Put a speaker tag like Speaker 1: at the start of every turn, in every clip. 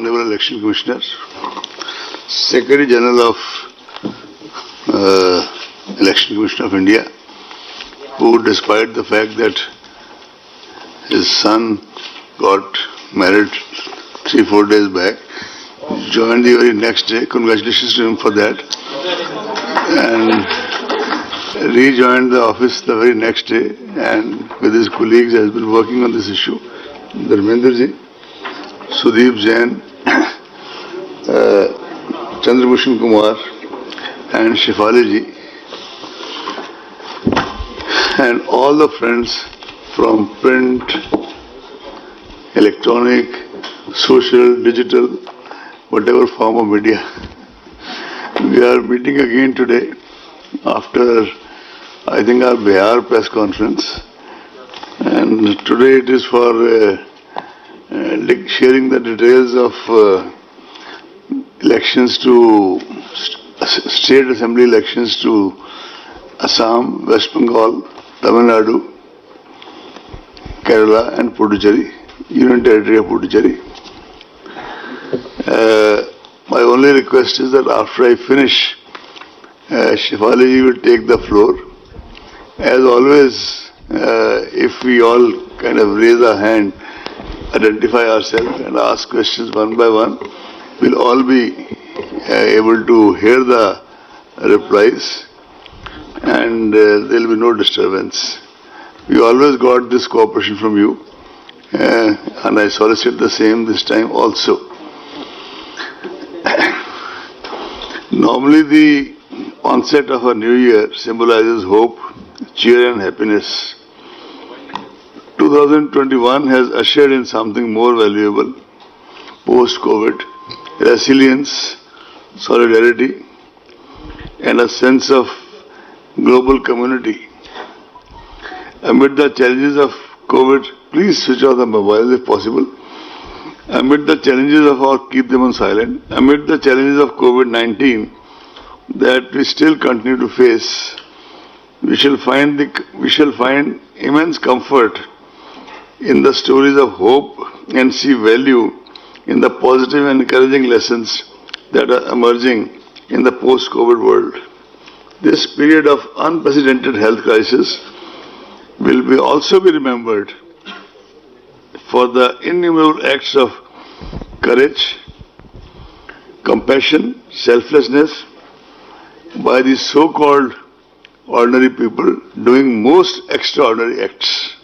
Speaker 1: Honorable Election Commissioner, Secretary General of Election Commission of India, who, despite the fact that his son got married 3-4 days back, joined the very next day. Congratulations to him for that. And rejoined the office the very next day, and with his colleagues has been working on this issue. Dharmendra ji, Sudeep Jain, Chandrabhushan Kumar, and Shefali ji, and all the friends from print, electronic, social, digital, whatever form of media. We are meeting again today after, I think, our Bihar press conference, and today it is for sharing the details of elections to state assembly elections to Assam, West Bengal, Tamil Nadu, Kerala and Puducherry, Union Territory of Puducherry. My only request is that after I finish, Shefali ji will take the floor. As always, if we all kind of raise our hand, identify ourselves and ask questions one by one, we'll all be able to hear the replies and there will be no disturbance. We always got this cooperation from you and I solicit the same this time also. Normally the onset of a new year symbolizes hope, cheer and happiness. 2021 has ushered in something more valuable, post-COVID, resilience, solidarity and a sense of global community. Amid the challenges of COVID, please switch off the mobile if possible. Amid the challenges of or keep them on silent. Amid the challenges of COVID-19 that we still continue to face, we shall find immense comfort in the stories of hope and see value in the positive and encouraging lessons that are emerging in the post-COVID world. This period of unprecedented health crisis will also be remembered for the innumerable acts of courage, compassion, selflessness by these so-called ordinary people doing most extraordinary acts.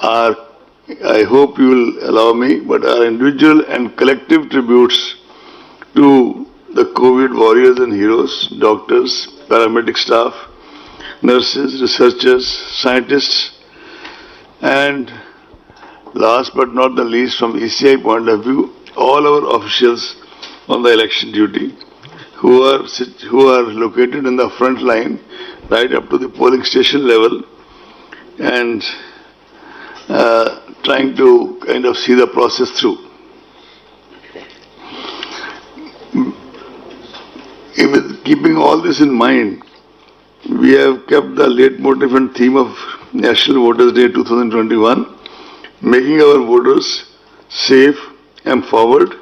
Speaker 1: I hope you will allow me, but our individual and collective tributes to the COVID warriors and heroes, doctors, paramedic staff, nurses, researchers, scientists, and last but not the least, from ECI point of view, all our officials on the election duty who are located in the front line right up to the polling station level and trying to kind of see the process through. With keeping all this in mind, we have kept the leitmotif and theme of National Voters Day 2021, making our voters safe, empowered,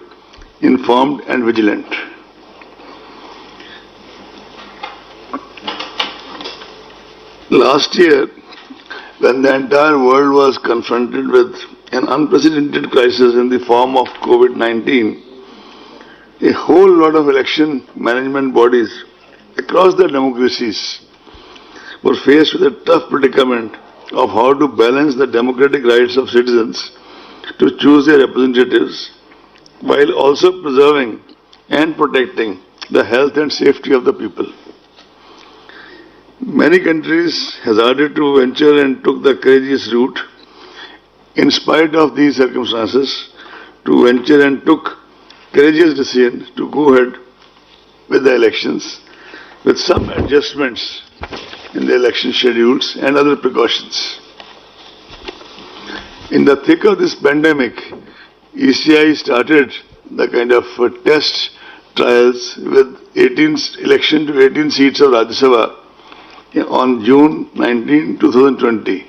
Speaker 1: informed and vigilant. Last year, when the entire world was confronted with an unprecedented crisis in the form of COVID-19, a whole lot of election management bodies across the democracies were faced with a tough predicament of how to balance the democratic rights of citizens to choose their representatives while also preserving and protecting the health and safety of the people. Many countries hazarded to venture and took the courageous route, in spite of these circumstances, to venture and took courageous decision to go ahead with the elections with some adjustments in the election schedules and other precautions. In the thick of this pandemic, ECI started the kind of test trials with election to 18 seats of Rajya Sabha on June 19, 2020.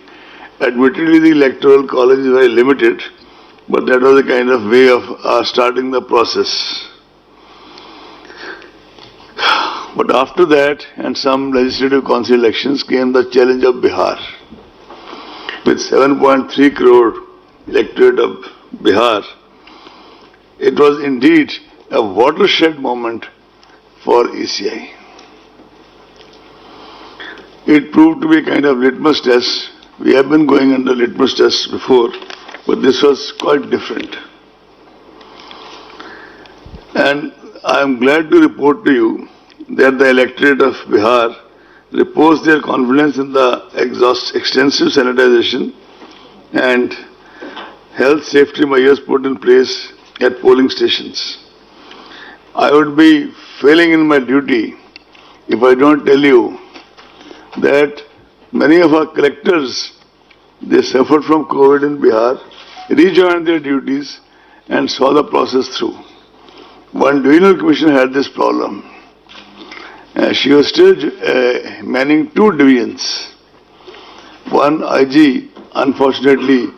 Speaker 1: Admittedly, the electoral college is very limited, But that was a kind of way of starting the process. But after that, and some legislative council elections, came the challenge of Bihar. With 7.3 crore electorate of Bihar, it was indeed a watershed moment for ECI. It proved to be a kind of litmus test. We have been going under litmus tests before, but this was quite different. And I am glad to report to you that the electorate of Bihar reposed their confidence in the extensive sanitization and health safety measures put in place at polling stations. I would be failing in my duty if I don't tell you that many of our collectors, they suffered from COVID in Bihar, rejoined their duties and saw the process through. One divisional commissioner had this problem. She was still manning 2 divisions. One IG, unfortunately,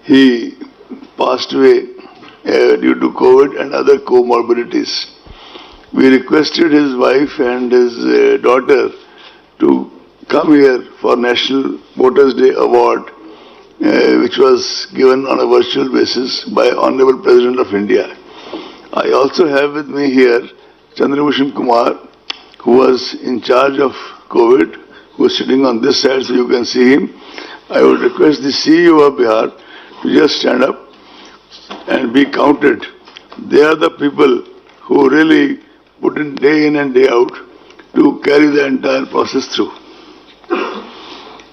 Speaker 1: he passed away due to COVID and other comorbidities. We requested his wife and his daughter to come here for National Voters' Day Award, which was given on a virtual basis by Honorable President of India. I also have with me here Chandrabhushan Kumar, who was in charge of COVID, who is sitting on this side so you can see him. I would request the CEO of Bihar to just stand up and be counted. They are the people who really put in day in and day out to carry the entire process through.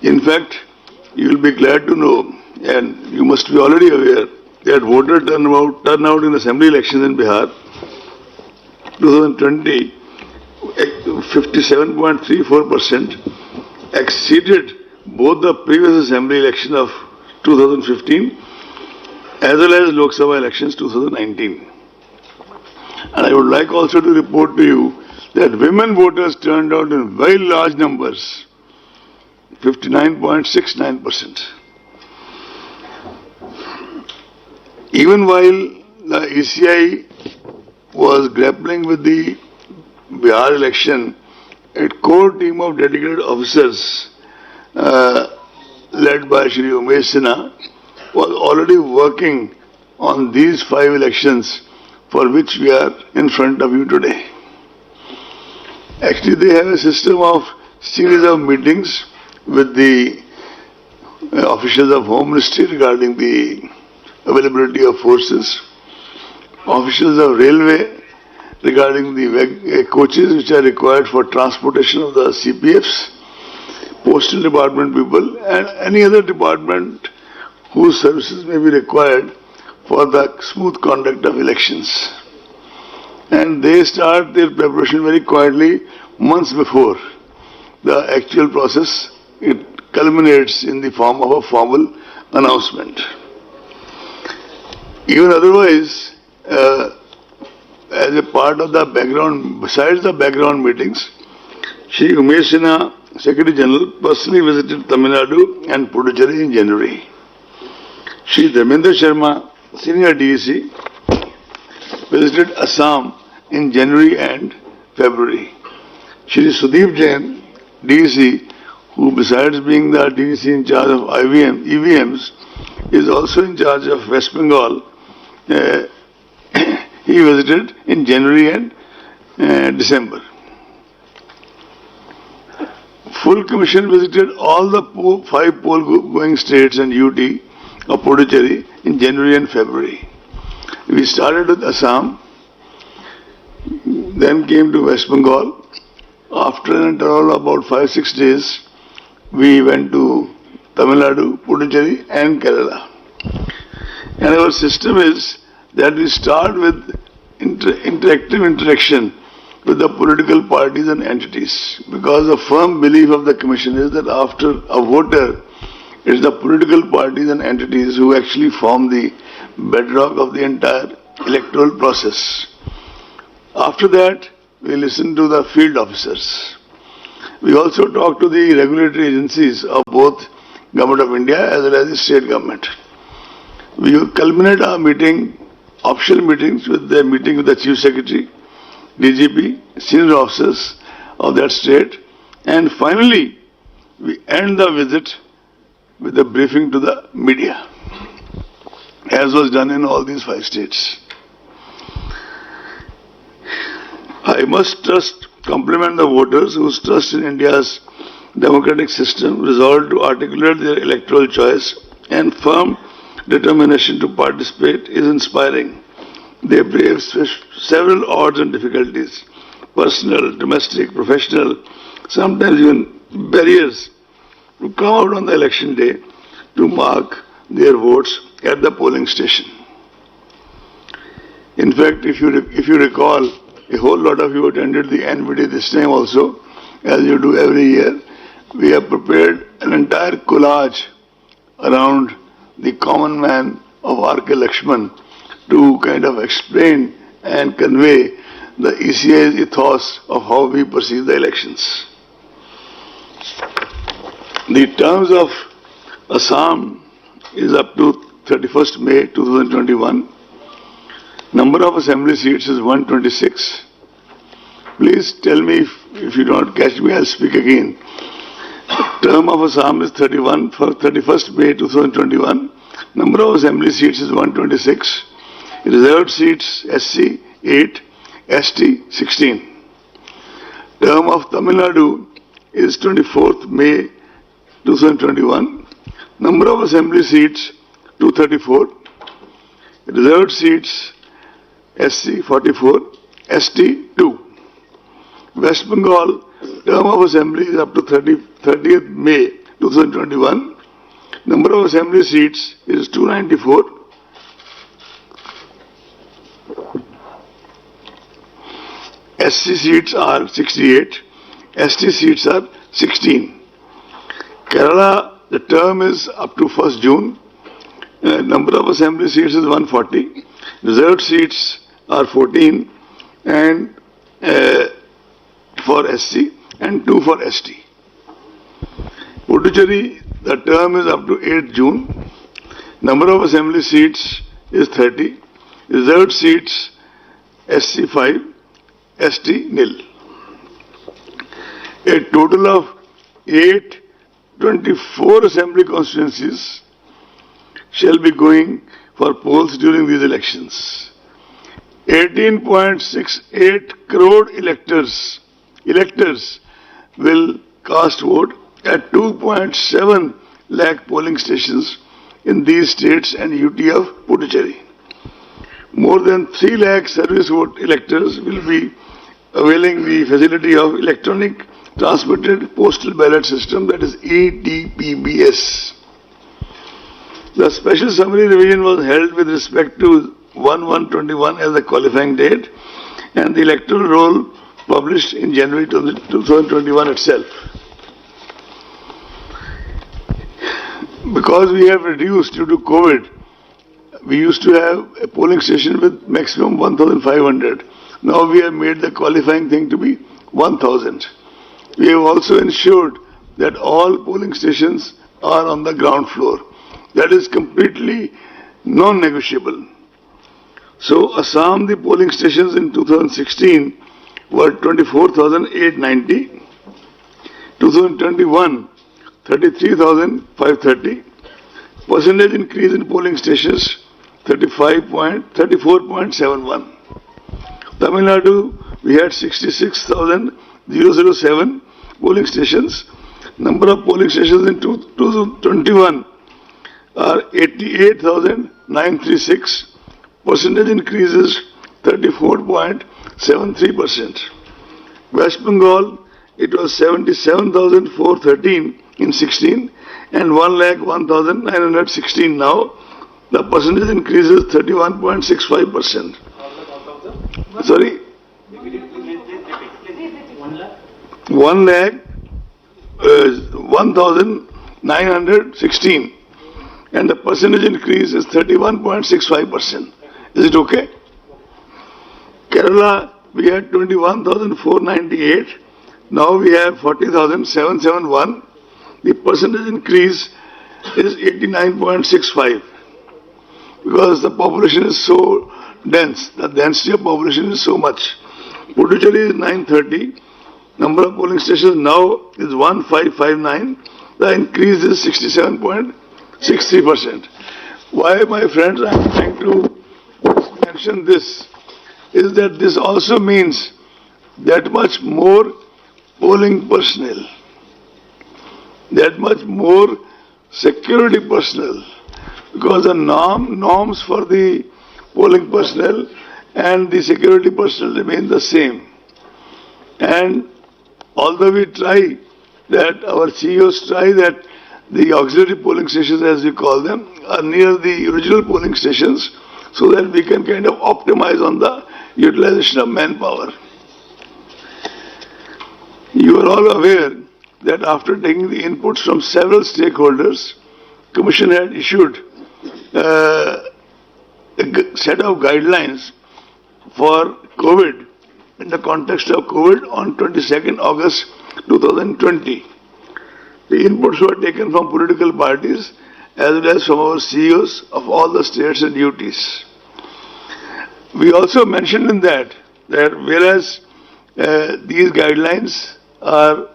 Speaker 1: In fact, you will be glad to know, and you must be already aware, that voter turnout in assembly elections in Bihar 2020, 57.34%, exceeded both the previous assembly election of 2015 as well as Lok Sabha elections 2019. And I would like also to report to you that women voters turned out in very large numbers, 59.69%. Even while the ECI was grappling with the Bihar election, a core team of dedicated officers led by Shri Umesh Sinha was already working on these 5 elections for which we are in front of you today. Actually, they have a system of series of meetings with the officials of Home Ministry regarding the availability of forces, officials of Railway regarding the coaches which are required for transportation of the CPFs, Postal Department people and any other department whose services may be required for the smooth conduct of elections. And they start their preparation very quietly months before the actual process. It culminates in the form of a formal announcement. Even otherwise, as a part of the background, besides the background meetings, Shri Umesh Sinha, Secretary General, personally visited Tamil Nadu and Puducherry in January. Shri Dharmendra Sharma, Senior DEC, visited Assam in January and February. Shri Sudeep Jain, DEC, who besides being the DEC in charge of EVMs, is also in charge of West Bengal. He visited in January and December. Full Commission visited all the 5 poll-going states and UT of Puducherry in January and February. We started with Assam, then came to West Bengal. After an interval of about 5-6 days, we went to Tamil Nadu, Puducherry and Kerala. And our system is that we start with interactive interaction with the political parties and entities, because the firm belief of the Commission is that after a voter, it is the political parties and entities who actually form the bedrock of the entire electoral process. After that, we listen to the field officers. We also talk to the regulatory agencies of both Government of India as well as the state government. We will culminate our meeting, official meetings with the meeting with the Chief Secretary, DGP, senior officers of that state, and finally we end the visit with a briefing to the media, as was done in all these 5 states. I must compliment the voters whose trust in India's democratic system, resolved to articulate their electoral choice, and firm determination to participate is inspiring. They brave several odds and difficulties, personal, domestic, professional, sometimes even barriers, to come out on the election day to mark their votes at the polling station. In fact, if you recall, a whole lot of you attended the NVD this time also, as you do every year. We have prepared an entire collage around the common man of R.K. Lakshman to kind of explain and convey the ECI's ethos of how we perceive the elections. The terms of Assam is up to 31st May 2021. Number of assembly seats is 126. Please tell me if you don't catch me, I'll speak again. Term of Assam is 31st May 2021. Number of assembly seats is 126. Reserved seats SC 8, ST 16. Term of Tamil Nadu is 24th May 2021. Number of assembly seats 234. Reserved seats SC 44, ST 2. West Bengal term of assembly is up to 30th May 2021. Number of assembly seats is 294. SC seats are 68. ST seats are 16. Kerala, the term is up to 1st June. Number of assembly seats is 140. Reserved seats are 14 and for SC and 2 for ST. Puducherry, the term is up to 8th June. Number of assembly seats is 30. Reserved seats SC 5, ST nil. A total of 824 assembly constituencies shall be going for polls during these elections. 18.68 crore electors will cast vote at 2.7 lakh polling stations in these states and UT of Puducherry. More than 3 lakh service vote electors will be availing the facility of electronic transmitted postal ballot system, that is ETPBS. The special summary revision was held with respect to 1/1/21 as the qualifying date and the electoral roll published in January 2021 itself. Because we have reduced due to COVID, we used to have a polling station with maximum 1,500. Now we have made the qualifying thing to be 1,000. We have also ensured that all polling stations are on the ground floor. That is completely non-negotiable. So Assam, the polling stations in 2016 were 24,890. 2021, 33,530. Percentage increase in polling stations 34.71. Tamil Nadu, we had 66,007 polling stations. Number of polling stations in 2021 are 88,936. Percentage increase is 34.73%. West Bengal, it was 77,413 in 16 and 1,01,916 now. The percentage increase is 31.65%. Sorry? 1,0916 and the percentage increase is 31.65%. Is it okay? Kerala, we had 21,498. Now we have 40,771. The percentage increase is 89.65. because the population is so dense. The density of population is so much. Puducherry is 930. Number of polling stations now is 1559. The increase is 67.63%. Why, my friends, I am trying to mention this is that this also means that much more polling personnel, that much more security personnel, because the norms for the polling personnel and the security personnel remain the same. And although we try that, our CEOs try that the auxiliary polling stations, as we call them, are near the original polling stations, so that we can kind of optimize on the utilization of manpower. You are all aware that after taking the inputs from several stakeholders, Commission had issued a set of guidelines for COVID, in the context of COVID, on 22nd August 2020. The inputs were taken from political parties as well as from our CEOs of all the states and UTs. We also mentioned in that whereas these guidelines are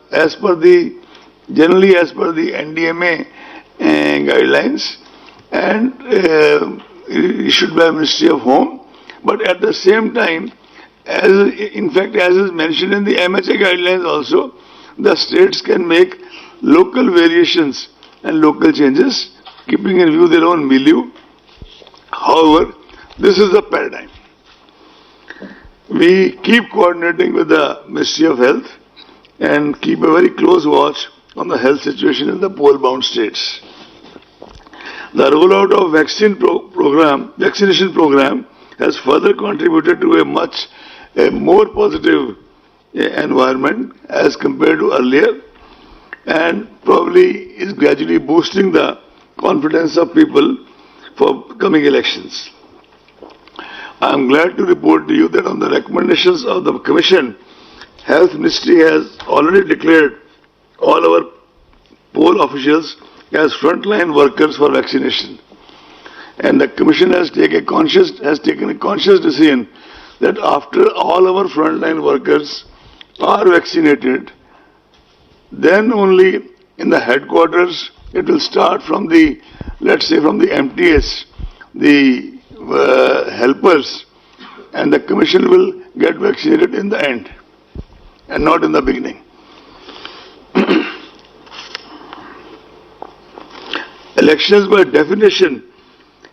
Speaker 1: generally as per the NDMA guidelines and issued by Ministry of Home, but at the same time, as is mentioned in the MHA guidelines also, the states can make local variations and local changes, keeping in view their own milieu. However, this is the paradigm. We keep coordinating with the Ministry of Health and keep a very close watch on the health situation in the poll-bound states. The rollout of vaccination program has further contributed to a more positive environment as compared to earlier, and probably is gradually boosting the confidence of people for coming elections. I am glad to report to you that on the recommendations of the Commission, Health Ministry has already declared all our poll officials as frontline workers for vaccination. And the Commission has taken a conscious decision that after all our frontline workers are vaccinated, then only in the headquarters it will start from the, let's say from the MTS, the helpers, and the Commission will get vaccinated in the end and not in the beginning. Elections by definition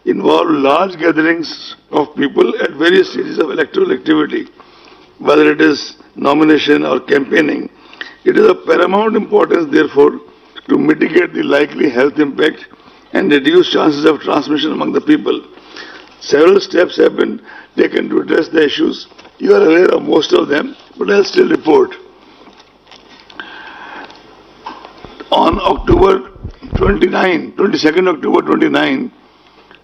Speaker 1: involve large gatherings of people at various stages of electoral activity, whether it is nomination or campaigning. It is of paramount importance, therefore, to mitigate the likely health impact and reduce chances of transmission among the people. Several steps have been taken to address the issues. You are aware of most of them, but I'll still report. On October 22nd October 29,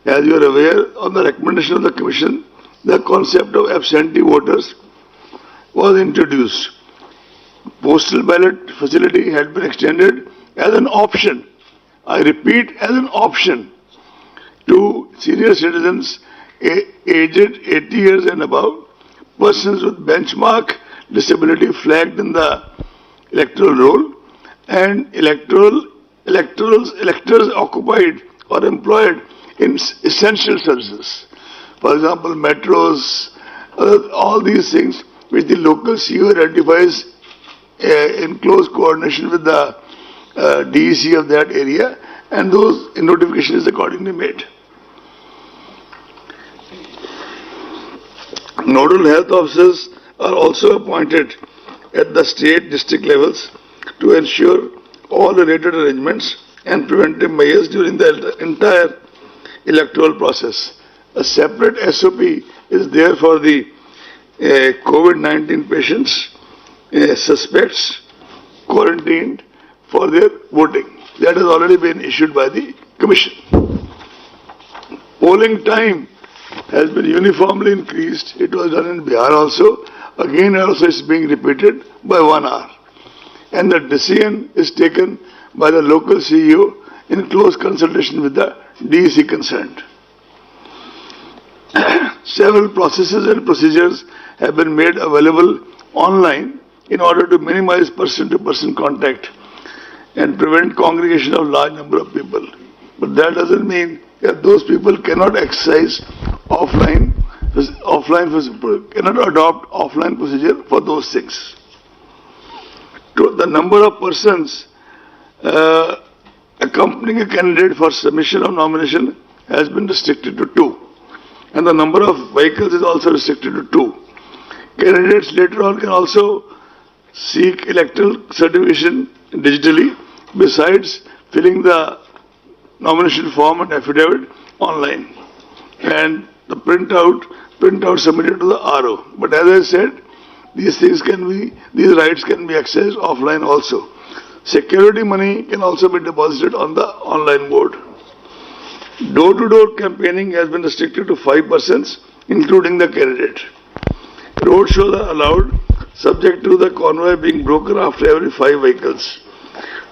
Speaker 1: as you are aware, on the recommendation of the Commission, the concept of absentee voters was introduced. Postal ballot facility had been extended as an option, I repeat, as an option, to senior citizens aged 80 years and above, persons with benchmark disability flagged in the electoral roll, and electors occupied or employed in essential services. For example, metros, all these things which the local CEO identifies in close coordination with the DEC of that area, and those notifications accordingly made. Nodal health officers are also appointed at the state district levels to ensure all related arrangements and preventive measures during the entire electoral process. A separate SOP is there for the COVID-19 patients, suspects, quarantined for their voting. That has already been issued by the Commission. Polling time has been uniformly increased. It was done in Bihar also. Again, also is being repeated by 1 hour. And the decision is taken by the local CEO in close consultation with the DEC concerned. several processes and procedures have been made available online in order to minimize person-to-person contact and prevent congregation of large number of people. But that doesn't mean that those people cannot exercise cannot adopt offline procedure for those things. The number of persons accompanying a candidate for submission of nomination has been restricted to 2. And the number of vehicles is also restricted to 2. Candidates later on can also seek electoral certification digitally besides filling the nomination form and affidavit online and the printout submitted to the RO. But as I said, these rights can be accessed offline also. Security money can also be deposited on the online board. Door-to-door campaigning has been restricted to 5 persons, including the candidate. Road shows are allowed, subject to the convoy being broken after every 5 vehicles.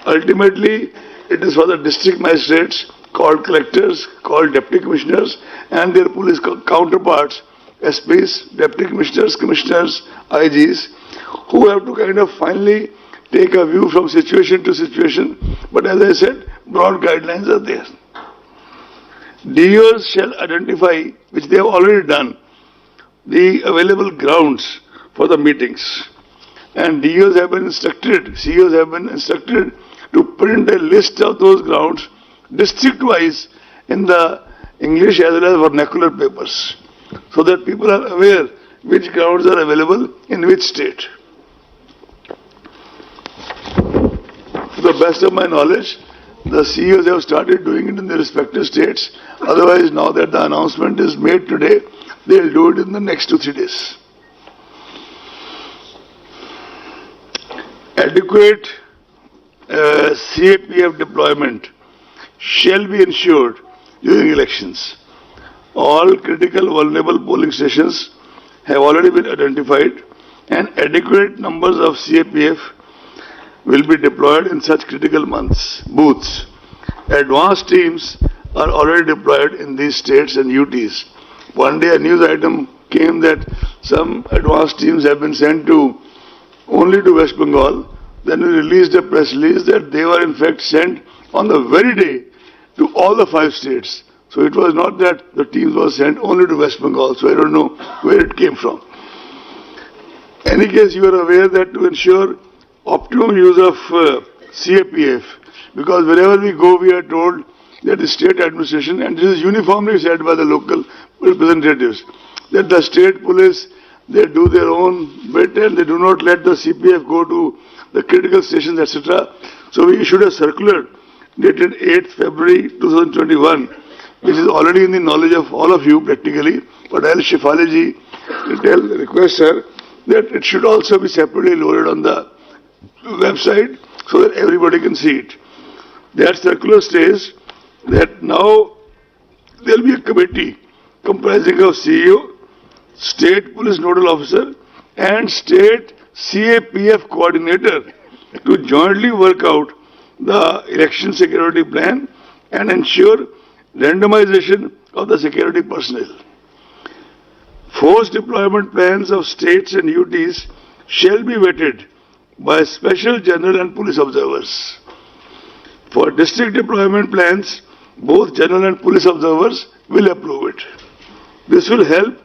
Speaker 1: Ultimately, it is for the district magistrates, called collectors, called deputy commissioners, and their police counterparts, SPs, deputy commissioners, commissioners, IGs, who have to kind of finally take a view from situation to situation. But as I said, broad guidelines are there. DOs shall identify, which they have already done, the available grounds for the meetings. And DOs have been instructed, CEOs have been instructed to print a list of those grounds district-wise in the English as well as vernacular papers, so that people are aware which grounds are available in which state. To the best of my knowledge, the CEOs have started doing it in their respective states. Otherwise, now that the announcement is made today, they'll do it in the next 2-3 days. Adequate CAPF deployment shall be ensured during elections. All critical vulnerable polling stations have already been identified and adequate numbers of CAPF will be deployed in such critical booths. Advanced teams are already deployed in these states and UTs. One day a news item came that some advanced teams have been sent only to West Bengal. Then we released a press release that they were in fact sent on the very day to all the 5 states. So it was not that the teams were sent only to West Bengal. So I don't know where it came from. In any case, you are aware that to ensure optimum use of CAPF, because wherever we go, we are told that the state administration, and this is uniformly said by the local representatives, that the state police, they do their own bit and they do not let the CPF go to the critical stations, etc. So we issued a circular dated 8th February 2021, which is already in the knowledge of all of you practically, but I'll Shefali ji request her that it should also be separately loaded on the website so that everybody can see it. That circular says that now there will be a committee comprising of CEO, State Police Nodal Officer and State CAPF Coordinator to jointly work out the election security plan and ensure randomization of the security personnel. Force deployment plans of states and UTs shall be vetted by special general and police observers. For district deployment plans, both general and police observers will approve it. This will help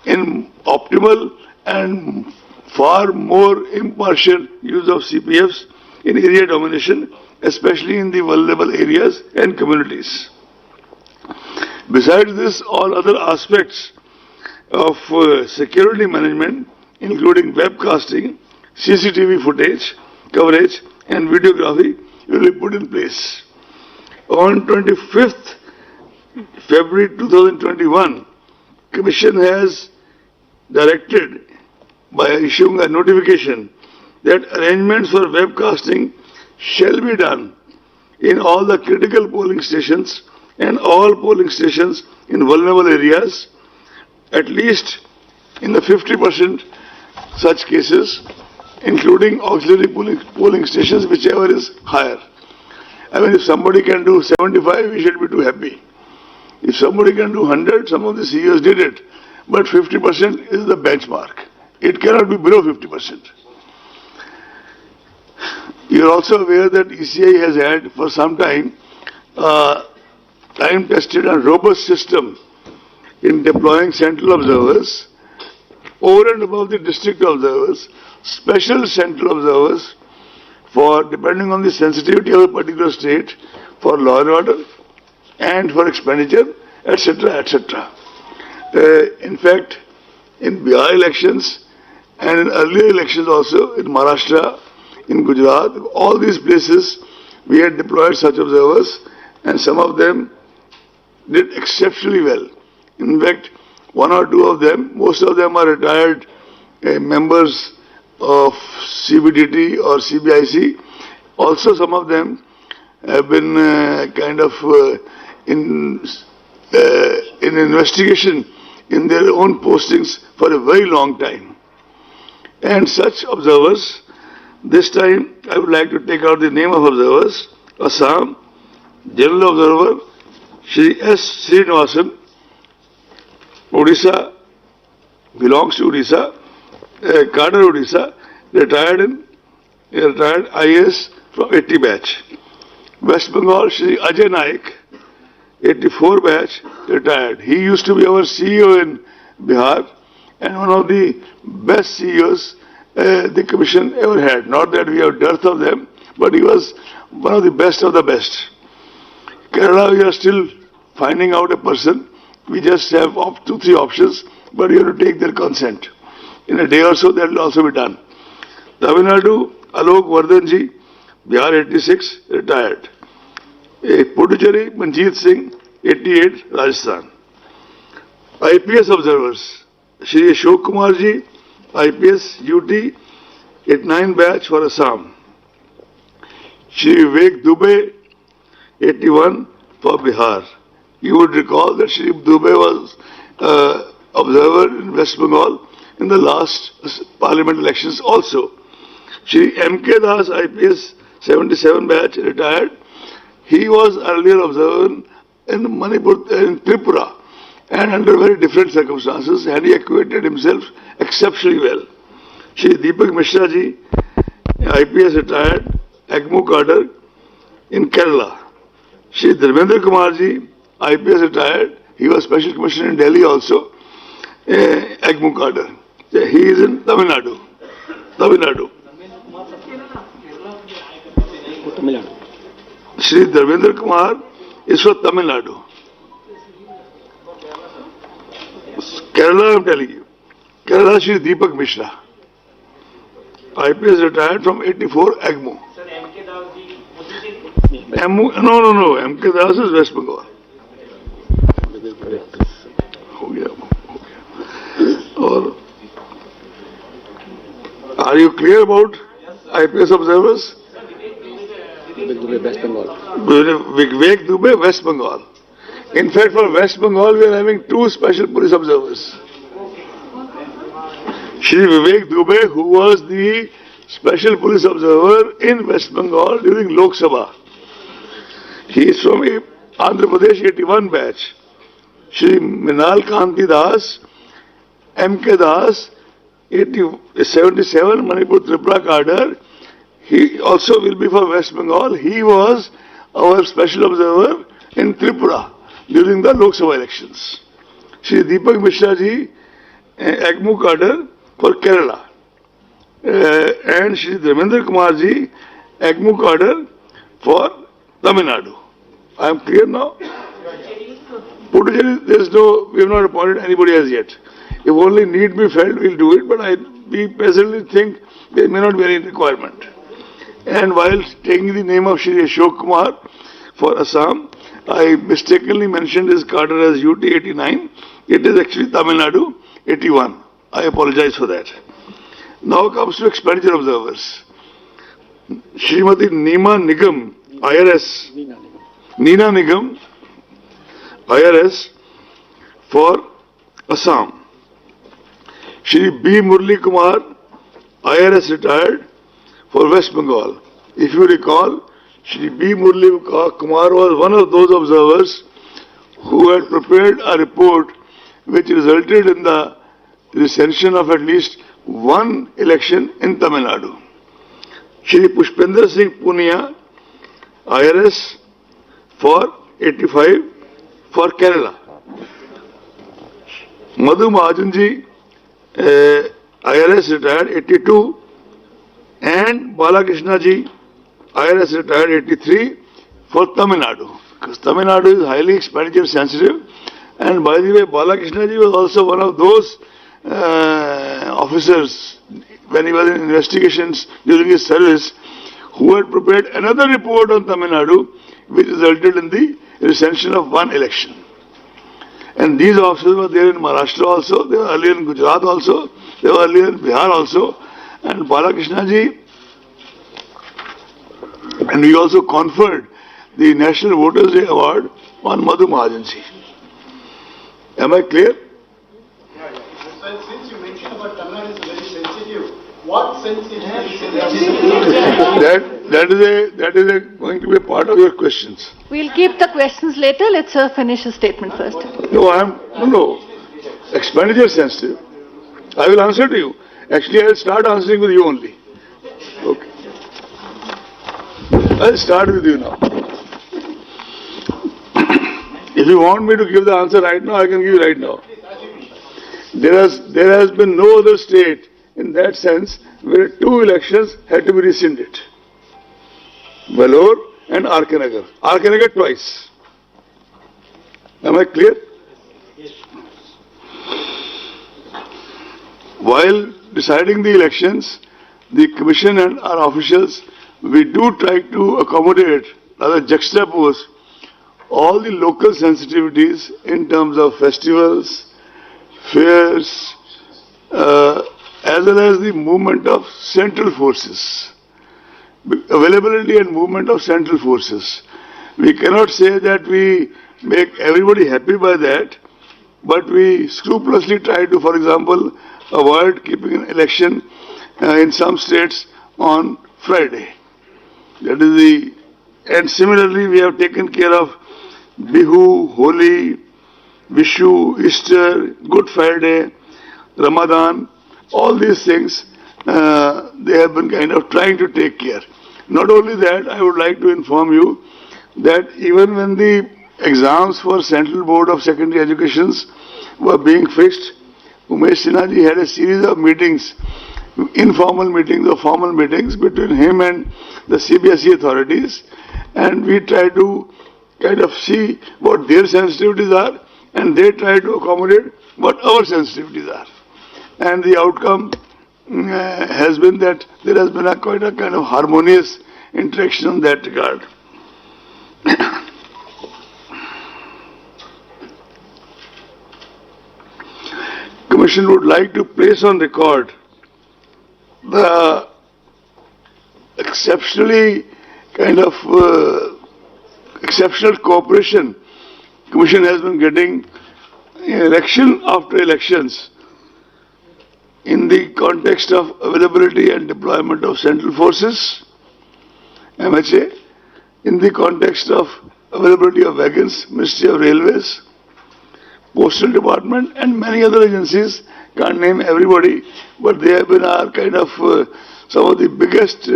Speaker 1: in optimal and far more impartial use of CPFs in area domination, especially in the vulnerable areas and communities. Besides this, all other aspects of security management, including webcasting, CCTV footage, coverage and videography will be put in place. On 25th February 2021, Commission has directed by issuing a notification that arrangements for webcasting shall be done in all the critical polling stations and all polling stations in vulnerable areas, at least in the 50% such cases, including auxiliary polling stations, whichever is higher. I mean, if somebody can do 75, we should be too happy. If somebody can do 100, some of the CEOs did it. but 50% is the benchmark. It cannot be below 50%. You are also aware that ECI has had for some time time-tested and robust system in deploying central observers over and above the district observers, special central observers for depending on the sensitivity of a particular state for law and order and for expenditure, etc., etc. In fact, in Bihar elections and in earlier elections also in Maharashtra, in Gujarat, all these places we had deployed such observers and some of them did exceptionally well. In fact, one or two of them, most of them are retired members of CBDT or CBIC. Also, some of them have been in investigation in their own postings for a very long time. And such observers, this time I would like to take out the name of observers. Assam, General Observer, Shri S. Srinivasan, Odisha, belongs to Odisha, Cadre Odisha, retired IAS from 80 batch. West Bengal, Shri Ajay Naik, 84 batch, retired. He used to be our CEO in Bihar and one of the best CEOs the Commission ever had. Not that we have dearth of them, but he was one of the best of the best. Kerala, we are still finding out a person. We just have 2-3 options, but you have to take their consent. In a day or so, that will also be done. Tamil Nadu, Alok Vardhanji, Bihar 86, retired. Puducherry, Manjeet Singh, 88, Rajasthan. IPS observers, Shri Ashok Kumarji, IPS UT, 89 batch for Assam. Shri Vivek Dubey, 81 for Bihar. You would recall that Shri Dubey was observer in West Bengal in the last parliament elections also. Shri M.K. Das, IPS 77 batch, retired. He was earlier observer in Manipur, in Tripura, and under very different circumstances, and he acquitted himself exceptionally well. Shri Deepak Mishra ji, IPS retired, AGMO cadre in Kerala. Shri Dharmendra Kumar ji, IPS retired, he was Special Commissioner in Delhi also, AGMO cadre. He is in Tamil Nadu. Shri Dharmendra Kumar is from Tamil Nadu. Kerala, I am telling you. Kerala, Shri Deepak Mishra. IPS retired from 84 AGMO.
Speaker 2: Sir, M.K. Das ji,
Speaker 1: No. M.K. Das is West Bengal. Or, are you clear about IPS observers?
Speaker 3: West Bengal.
Speaker 1: Vivek Dubey, West Bengal. In fact, for West Bengal, we are having 2 special police observers. Shri Vivek Dubey, who was the special police observer in West Bengal during Lok Sabha. He is from Andhra Pradesh 81 batch. Shri Minal Kanti Das, M.K. Das, 77 Manipur Tripura cadre. He also will be for West Bengal. He was our special observer in Tripura during the Lok Sabha elections. Shri Deepak Mishra ji, AGMO cadre for Kerala. And Shri Dharmendra Kumar ji, AGMO cadre for Tamil Nadu. I am clear now? Puducherry, we have not appointed anybody as yet. If only need be felt, we will do it, but we presently think there may not be any requirement. And while taking the name of Shri Ashok Kumar for Assam, I mistakenly mentioned his cadre as UT 89. It is actually Tamil Nadu 81. I apologize for that. Now comes to expenditure observers. Srimati Neema Nigam, IRS. Neena Nigam, IRS for Assam. Shri B. Murli Kumar, IRS retired for West Bengal. If you recall, Shri B. Murli Kumar was one of those observers who had prepared a report which resulted in the recension of at least one election in Tamil Nadu. Shri Pushpendra Singh Punia, IRS for 85 for Kerala. Madhu Mahajanji, IRS retired 82, and Balakrishna ji, IRS retired 83 for Tamil Nadu. Because Tamil Nadu is highly expenditure sensitive, and by the way, Balakrishna ji was also one of those officers when he was in investigations during his service who had prepared another report on Tamil Nadu which resulted in the recension of one election. And these officers were there in Maharashtra also, they were earlier in Gujarat also, they were earlier in Bihar also, and Balakrishna ji, and we also conferred the National Voters Day Award on Madhu Mahajan ji. Am I clear?
Speaker 2: Yeah. Since you mentioned about Tamil Nadu is very sensitive, what sensitive is
Speaker 1: That is going to be a part of your questions.
Speaker 3: We'll keep the questions later. Let's finish the statement first.
Speaker 1: No. Expenditure sensitive. I will answer to you. Actually, I will start answering with you only. Okay. I'll start with you now. If you want me to give the answer right now, I can give you right now. There has been no other state in that sense where two elections had to be rescinded. Vellore and RK Nagar. RK Nagar twice. Am I clear? While deciding the elections, the Commission and our officials, we do try to accommodate, rather juxtapose, all the local sensitivities in terms of festivals, fairs, as well as the movement of central forces, availability and movement of central forces. We cannot say that we make everybody happy by that, but we scrupulously try to, for example, avoid keeping an election in some states on Friday. That is and similarly we have taken care of Bihu, Holi, Vishu, Easter, Good Friday, Ramadan, all these things they have been kind of trying to take care. Not only that, I would like to inform you that even when the exams for Central Board of Secondary Educations were being fixed, Umesh Sinha ji had a series of meetings, informal meetings or formal meetings between him and the CBSE authorities, and we try to kind of see what their sensitivities are, and they try to accommodate what our sensitivities are. And the outcome has been that there has been quite a kind of harmonious interaction in that regard. Commission would like to place on record the exceptional cooperation Commission has been getting election after elections in the context of availability and deployment of central forces, MHA, in the context of availability of wagons, Ministry of Railways, Postal Department, and many other agencies. Can't name everybody, but they have been our kind of some of the biggest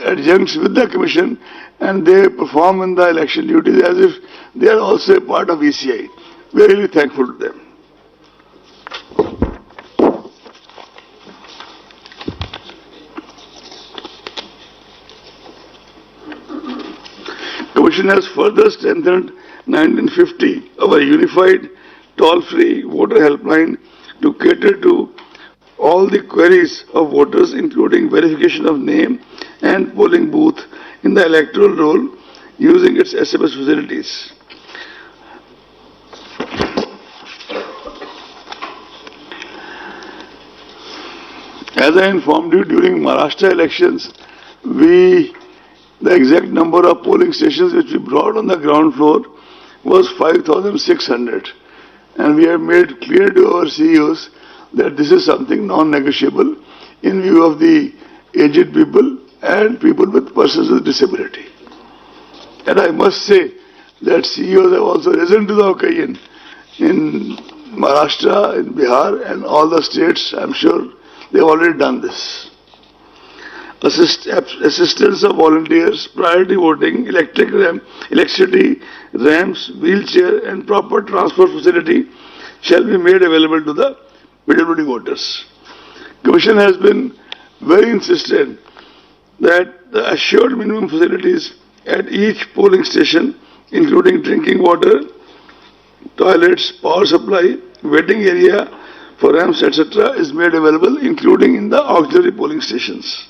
Speaker 1: adjuncts with the Commission, and they perform in the election duties as if they are also a part of ECI. We are really thankful to them. Commission has further strengthened 1950, our unified toll-free voter helpline, to cater to all the queries of voters, including verification of name and polling booth in the electoral roll using its SMS facilities. As I informed you, during Maharashtra elections, the exact number of polling stations which we brought on the ground floor was 5,600. And we have made clear to our CEOs that this is something non-negotiable in view of the aged people and people with persons with disability. And I must say that CEOs have also risen to the occasion in Maharashtra, in Bihar, and all the states, I'm sure they've already done this. Assistance of volunteers, priority voting, electricity, ramps, wheelchair, and proper transport facility shall be made available to the PWD voters. Commission has been very insistent that the assured minimum facilities at each polling station, including drinking water, toilets, power supply, waiting area for ramps, etc., is made available, including in the auxiliary polling stations.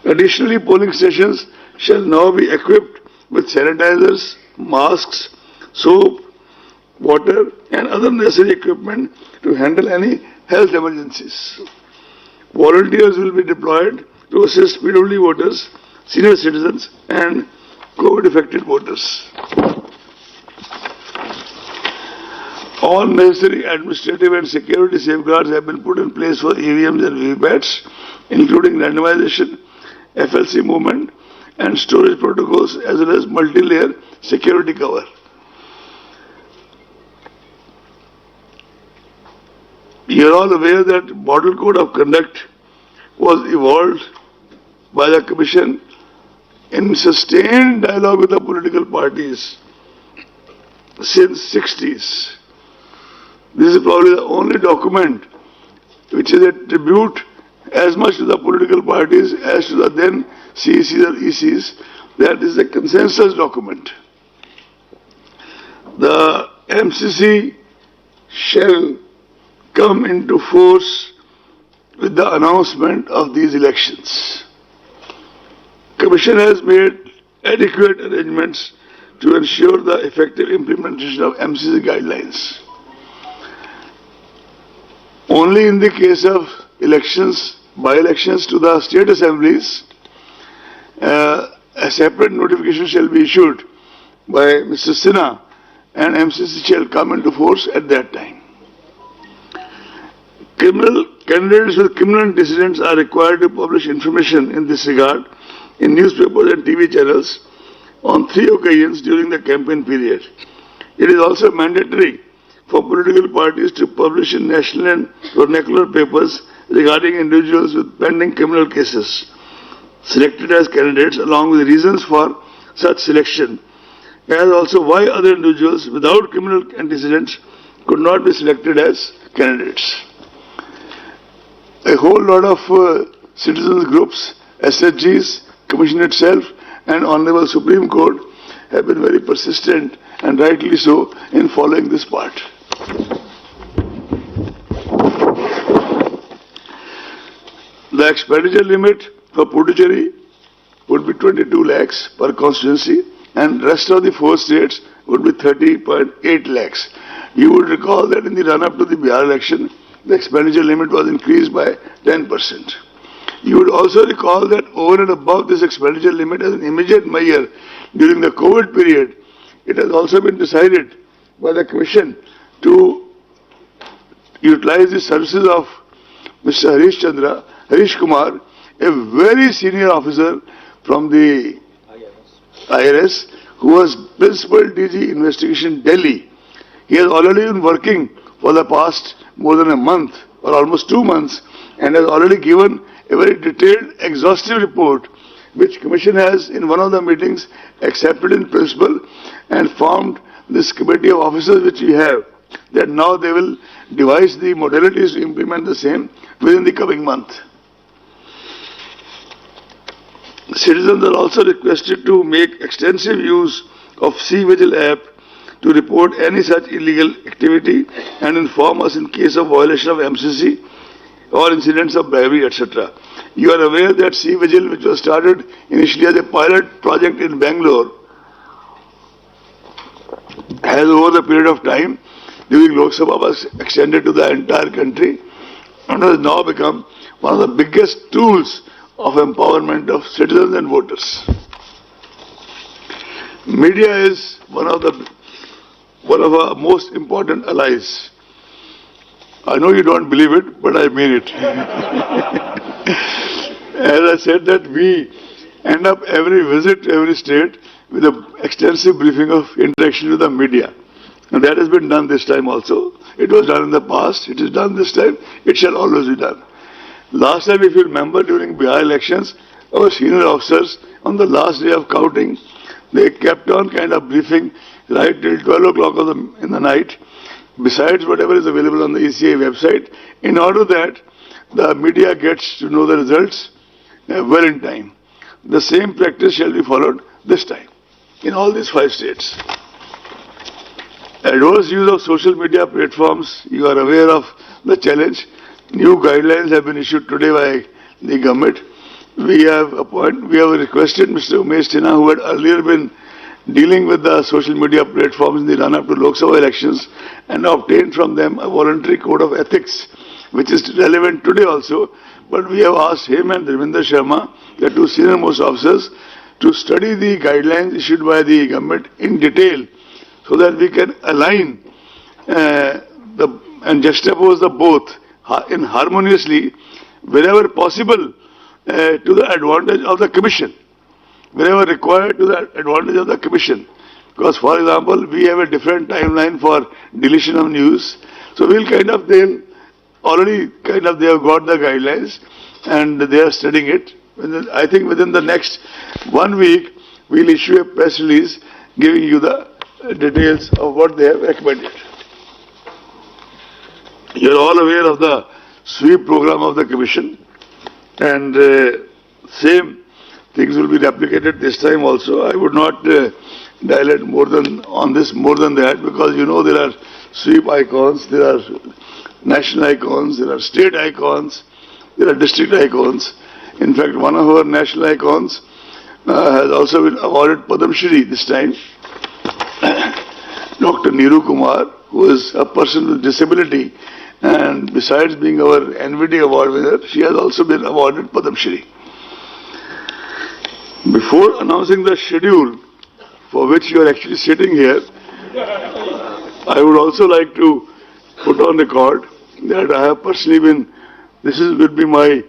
Speaker 1: Additionally, polling stations shall now be equipped with sanitizers, masks, soap, water, and other necessary equipment to handle any health emergencies. Volunteers will be deployed to assist PWD voters, senior citizens, and COVID-affected voters. All necessary administrative and security safeguards have been put in place for EVMs and VVPATs, including randomization, FLC movement, and storage protocols, as well as multi-layer security cover. You are all aware that Model Code of Conduct was evolved by the Commission in sustained dialogue with the political parties since 60s. This is probably the only document which is a tribute as much to the political parties as to the then CECs or ECs. That is a consensus document. The MCC shall come into force with the announcement of these elections. Commission has made adequate arrangements to ensure the effective implementation of MCC guidelines. Only in the case of elections, by-elections to the state assemblies, a separate notification shall be issued by Mr. Sinha, and MCC shall come into force at that time. Candidates with criminal antecedents are required to publish information in this regard in newspapers and TV channels on 3 occasions during the campaign period. It is also mandatory for political parties to publish in national and vernacular papers regarding individuals with pending criminal cases selected as candidates, along with reasons for such selection, as also why other individuals without criminal antecedents could not be selected as candidates. A whole lot of citizens groups, SHGs, Commission itself, and Honorable Supreme Court have been very persistent, and rightly so, in following this part. The expenditure limit for Puducherry would be 22 lakhs per constituency, and rest of the 4 states would be 30.8 lakhs. You would recall that in the run-up to the Bihar election, the expenditure limit was increased by 10%. You would also recall that over and above this expenditure limit as an immediate measure during the COVID period, it has also been decided by the Commission to utilize the services of Mr. Harish Kumar, a very senior officer from the IRS, who was Principal DG Investigation Delhi. He has already been working for the past more than a month or almost 2 months and has already given a very detailed, exhaustive report which Commission has in one of the meetings accepted in principle and formed this committee of officers which we have, that now they will devise the modalities to implement the same within the coming month. Citizens are also requested to make extensive use of C-Vigil app to report any such illegal activity and inform us in case of violation of MCC or incidents of bribery, etc. You are aware that C-Vigil, which was started initially as a pilot project in Bangalore, has over the period of time during Lok Sabha was extended to the entire country and has now become one of the biggest tools of empowerment of citizens and voters. Media is one of our most important allies. I know you don't believe it, but I mean it. As I said that we end up every visit to every state with an extensive briefing of interaction with the media. And that has been done this time also. It was done in the past, it is done this time, it shall always be done. Last time, if you remember, during Bihar elections, our senior officers, on the last day of counting, they kept on kind of briefing right till 12 o'clock in the night, besides whatever is available on the ECI website, in order that the media gets to know the results well in time. The same practice shall be followed this time in all these 5 states. Adverse use of social media platforms, you are aware of the challenge. New guidelines have been issued today by the government. We have requested Mr. Umesh Sinha, who had earlier been dealing with the social media platforms in the run-up to Lok Sabha elections, and obtained from them a voluntary code of ethics, which is relevant today also. But we have asked him and Dharmendra Sharma, the 2 senior-most officers, to study the guidelines issued by the government in detail, so that we can align and juxtapose the both in harmoniously, wherever possible, to the advantage of the Commission, wherever required to the advantage of the Commission. Because, for example, we have a different timeline for deletion of news, so we'll they have got the guidelines and they are studying it. I think within the next 1 week, we'll issue a press release giving you the details of what they have recommended. You're all aware of the sweep program of the Commission, and same things will be replicated this time also. I would not dilate more than that, because you know there are sweep icons, there are national icons, there are state icons, there are district icons. In fact, one of our national icons has also been awarded Padma Shri this time. Dr. Neeru Kumar, who is a person with disability, and besides being our NVD award winner, she has also been awarded Padma Shri. Before announcing the schedule for which you are actually sitting here, I would also like to put on record that I have personally will be my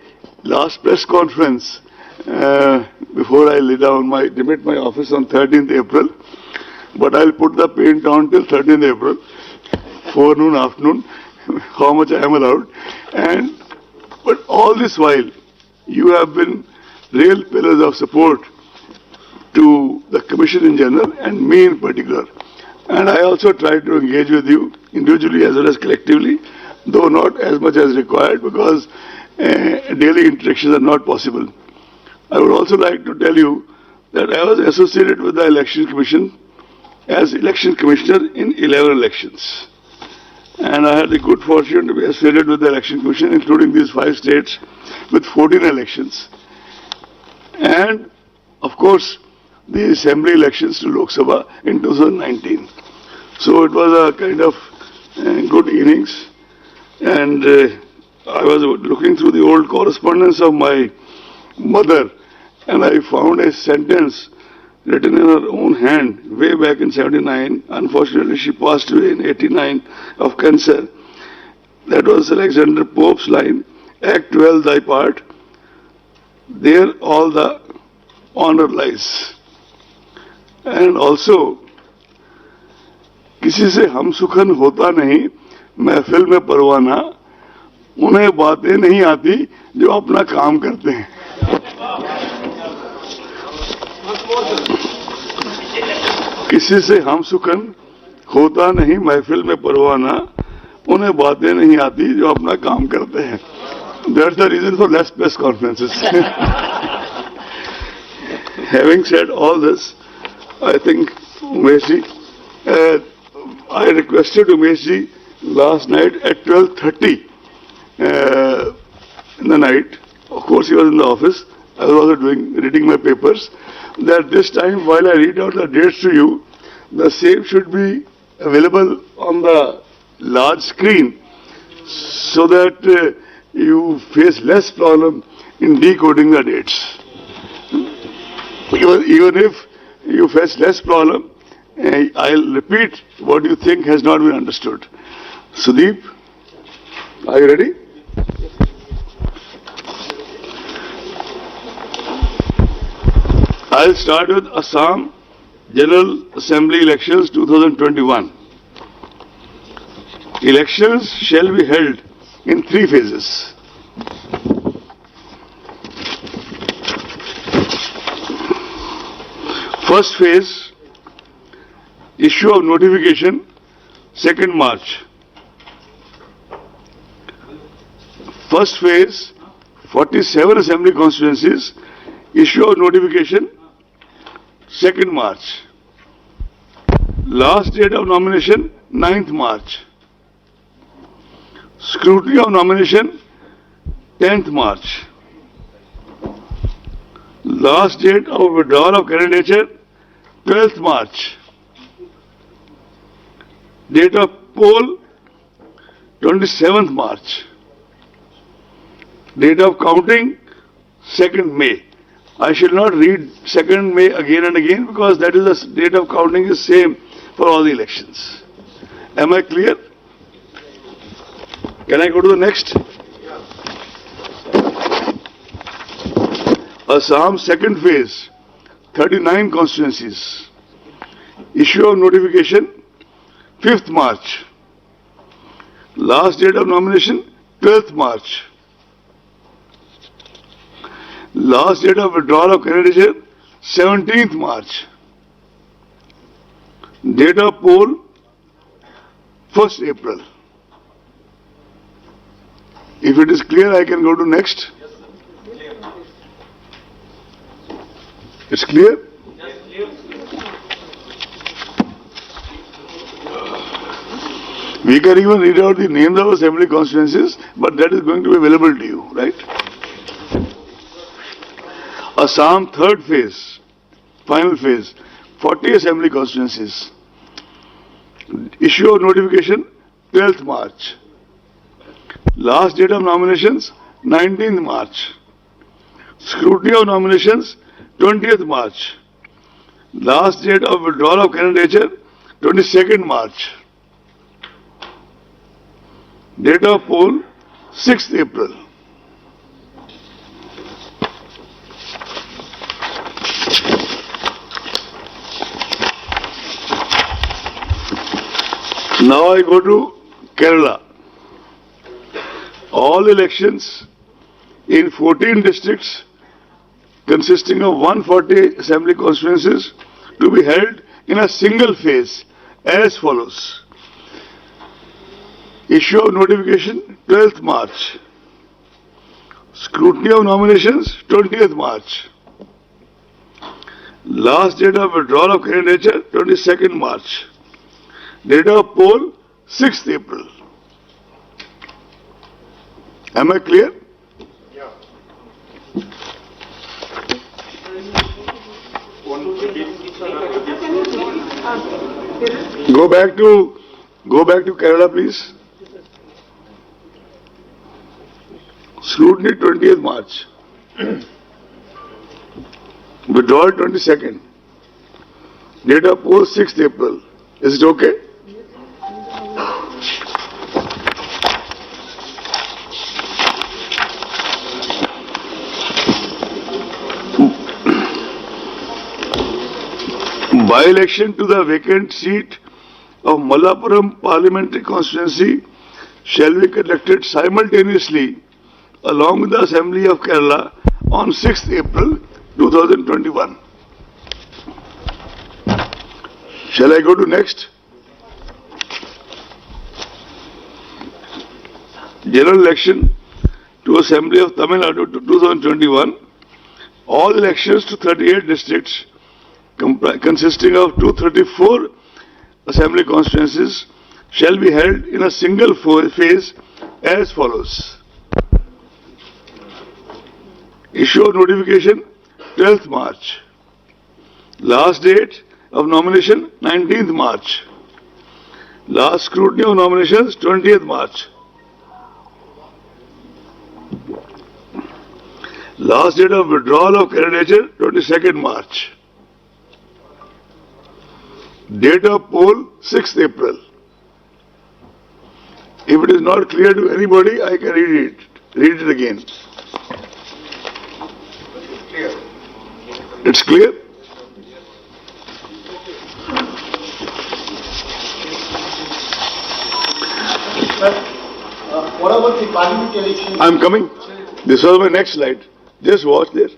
Speaker 1: last press conference before I demit my office on 13th April. But I'll put the paint on till 13th April, forenoon, afternoon, how much I am allowed. But all this while, you have been real pillars of support to the Commission in general and me in particular. And I also try to engage with you individually as well as collectively, though not as much as required, because daily interactions are not possible. I would also like to tell you that I was associated with the Election Commission as Election Commissioner in 11 elections. And I had the good fortune to be associated with the Election Commission, including these 5 states, with 14 elections. And, of course, the Assembly elections to Lok Sabha in 2019. So it was a kind of good innings. And I was looking through the old correspondence of my mother, and I found a sentence written in her own hand way back in 79. Unfortunately, she passed away in 89 of cancer. That was Alexander Pope's line, Act well thy part, there all the honor lies. And also, किसी से हम सुखन होता नहीं, महफिल में परवाना, उन्हें बातें नहीं आती जो अपना काम करते हैं. किसी से हम सुखन होता नहीं, महफिल में परवाना, उन्हें बातें नहीं आती जो अपना काम करते हैं. That's the reason for less press conferences. Having said all this, I think Umeshji, I requested Umeshji last night at 12:30 in the night. Of course, he was in the office. I was also reading my papers. That this time, while I read out the dates to you, the same should be available on the large screen, so that you face less problem in decoding the dates. Even if you face less problem, I'll repeat what you think has not been understood. Sudeep, are you ready? I'll start with Assam General Assembly Elections 2021. Elections shall be held in 3 phases. First phase, issue of notification, 2nd March. First phase, 47 assembly constituencies, issue of notification, 2nd March. Last date of nomination, 9th March. Scrutiny of nomination, 10th March. Last date of withdrawal of candidature, 12th March. Date of poll, 27th March. Date of counting, 2nd May. I shall not read 2nd May again and again because that is the date of counting is same for all the elections. Am I clear? Can I go to the next? Assam second phase, 39 constituencies. Issue of notification, 5th March. Last date of nomination, 12th March. Last date of withdrawal of candidature, 17th March. Date of poll, 1st April. If it is clear, I can go to next. It's clear? We can even read out the names of assembly constituencies, but that is going to be available to you, right? Assam third phase, final phase, 40 assembly constituencies. Issue of notification, 12th March. Last date of nominations, 19th March. Scrutiny of nominations, 20th March. Last date of withdrawal of candidature, 22nd March. Date of poll, 6th April. Now I go to Kerala. All elections in 14 districts consisting of 140 assembly constituencies to be held in a single phase as follows. Issue of notification, 12th March. Scrutiny of nominations, 20th March. Last date of withdrawal of candidature, 22nd March. Date of poll, 6th April. Am I clear? Go back to Kerala, please. Scrutiny 20th March. Withdrawal 22nd. Date of poll 6th April. Is it okay? By-election to the vacant seat of Malappuram Parliamentary Constituency shall be conducted simultaneously along with the Assembly of Kerala on 6th April 2021. Shall I go to next? General election to Assembly of Tamil Nadu 2021. All elections to 38 districts consisting of 234 assembly constituencies shall be held in a single phase as follows. Issue of notification, 12th March. Last date of nomination, 19th March. Last scrutiny of nominations, 20th March. Last date of withdrawal of candidature, 22nd March. Date of poll, 6th April. If it is not clear to anybody, I can read it again. It's clear?
Speaker 2: What about the parliament election?
Speaker 1: I'm coming. This was my next slide. Just watch there.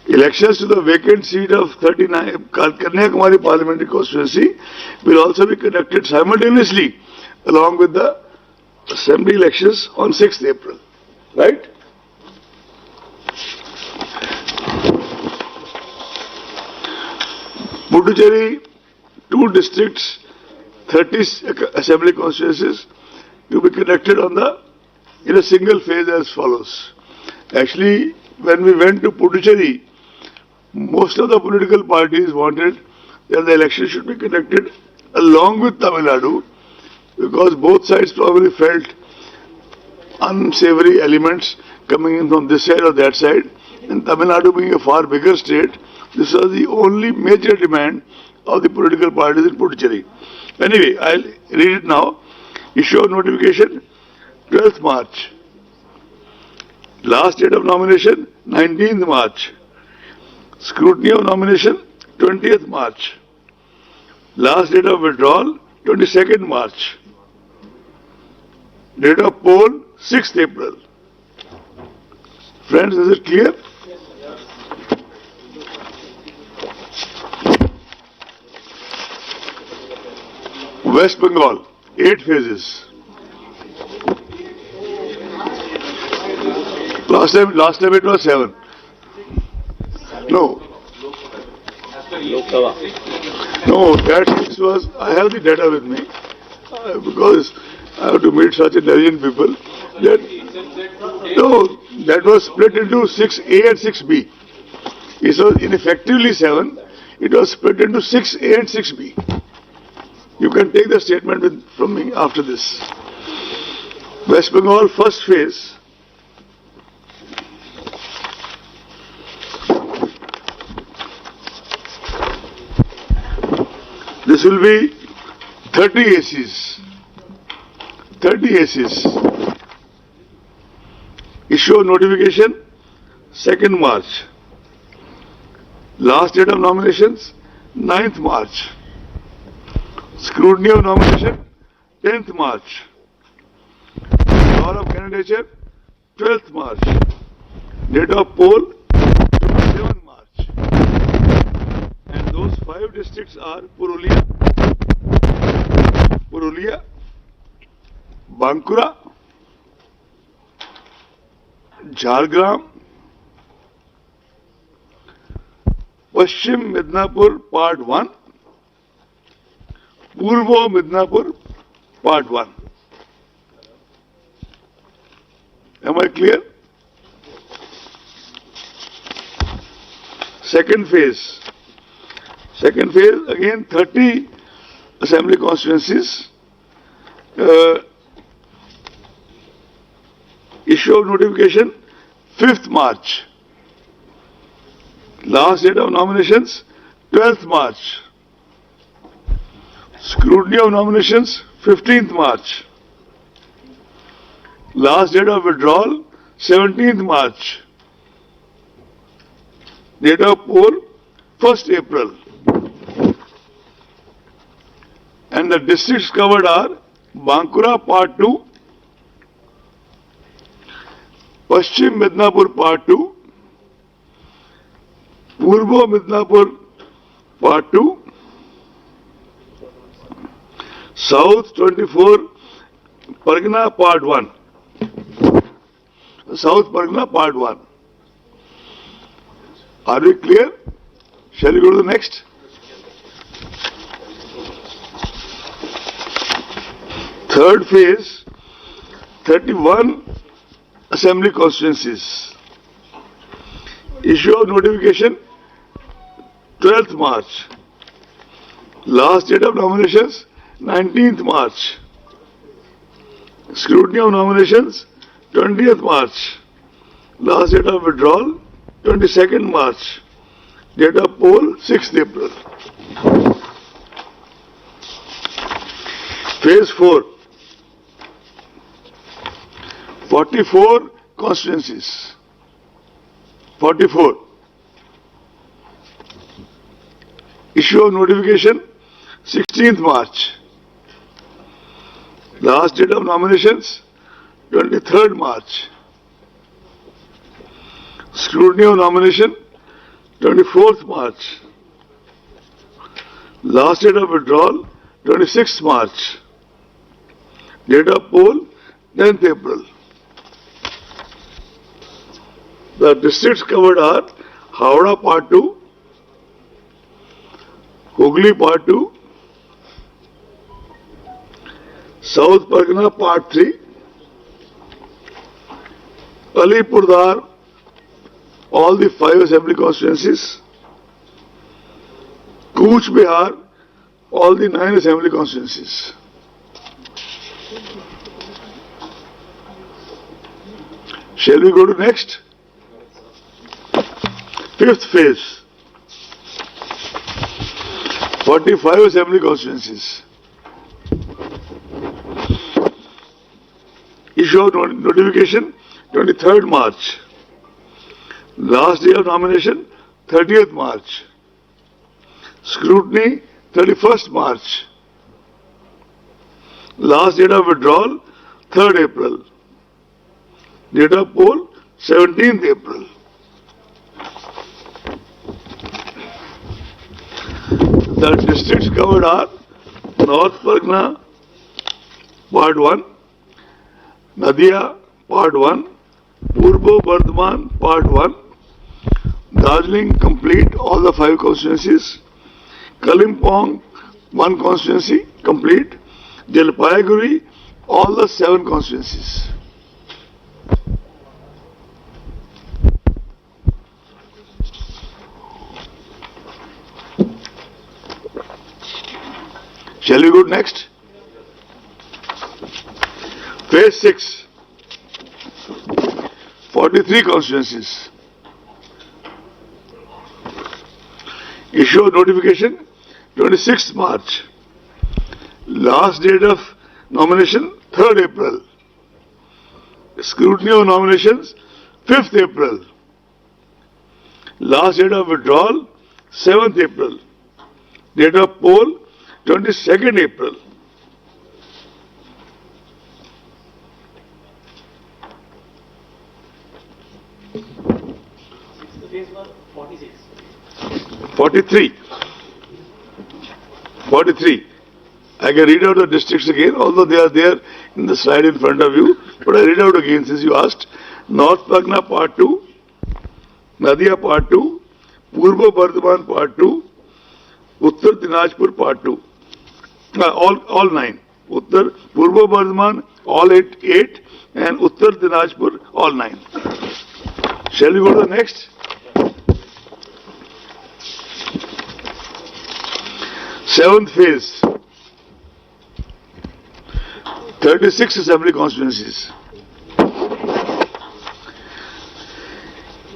Speaker 1: Elections to the vacant seat of 39 Kanyakumari parliamentary constituency will also be conducted simultaneously along with the assembly elections on 6th April. Right? Puducherry, 2 districts, 30 assembly constituencies to be conducted in a single phase as follows. Actually, when we went to Puducherry, most of the political parties wanted that the election should be conducted along with Tamil Nadu because both sides probably felt unsavory elements coming in from this side or that side. And Tamil Nadu being a far bigger state, this was the only major demand of the political parties in Puducherry. Anyway, I'll read it now. Issue of notification, 12th March. Last date of nomination, 19th March. Scrutiny of nomination, 20th March. Last date of withdrawal, 22nd March. Date of poll, 6th April. Friends, is it clear? West Bengal, 8 phases. Last time it was 7. No. No, that 6 was, I have the data with me, because I have to meet such intelligent people, that was split into 6A and 6B. It was ineffectively 7, it was split into 6A and 6B. You can take the statement from me after this. West Bengal first phase. This will be 30 ACs. 30 ACs. Issue of notification 2nd March. Last date of nominations 9th March. Scrutiny of nomination 10th March. Withdrawal of candidature 12th March. Date of poll 27th March. And those 5 districts are Purulia, Bankura, Jhargram, Paschim Midnapur Part 1, Purvo Midnapur Part 1. Am I clear? Second phase. Second phase, again 30 assembly constituencies. Issue of notification 5th March. Last date of nominations 12th March. Scrutiny of nominations 15th March. Last date of withdrawal 17th March. Date of poll 1st April. And the districts covered are Bankura Part 2, Paschim Midnapur Part 2, Purvo Midnapur Part 2, South 24 Pargana Part 1. South Pargana Part 1. Are we clear? Shall we go to the next? Third phase, 31 assembly constituencies. Issue of notification 12th March. Last date of nominations 19th March. Scrutiny of nominations 20th March. Last date of withdrawal 22nd March. Date of poll 6th April. Phase 4. 44 constituencies. 44. Issue of notification 16th March. Last date of nominations, 23rd March. Scrutiny of nomination, 24th March. Last date of withdrawal, 26th March. Date of poll, 10th April. The districts covered are Howrah Part 2, Hooghly Part 2, South Pargana Part 3, Alipurdar, all the 5 assembly constituencies, Cooch Behar, all the 9 assembly constituencies. Shall we go to next? 5th phase. 45 assembly constituencies. Issue of notification, 23rd March. Last day of nomination, 30th March. Scrutiny, 31st March. Last date of withdrawal, 3rd April. Date of poll, 17th April. The districts covered are North Pargana, Part 1, Nadia, Part 1, Purbo Bardhaman, Part 1, Darjeeling, complete, all the 5 constituencies, Kalimpong, 1 constituency, complete, Jalpaiguri, all the 7 constituencies. Shall we go next? Phase 6, 43 constituencies. Issue of notification, 26th March. Last date of nomination, 3rd April. Scrutiny of nominations, 5th April. Last date of withdrawal, 7th April. Date of poll, 22nd April.
Speaker 2: Phase 1, 46.
Speaker 1: 43. 43. I can read out the districts again, although they are there in the slide in front of you. But I read out again since you asked. North Pargana Part 2, Nadia Part 2, Purbo Bardhaman Part 2, Uttar Dinajpur Part 2. All 9. Uttar, Purbo Bardhaman, all 8, and Uttar Dinajpur, all 9. Shall we go to the next? Seventh phase, 36 assembly constituencies.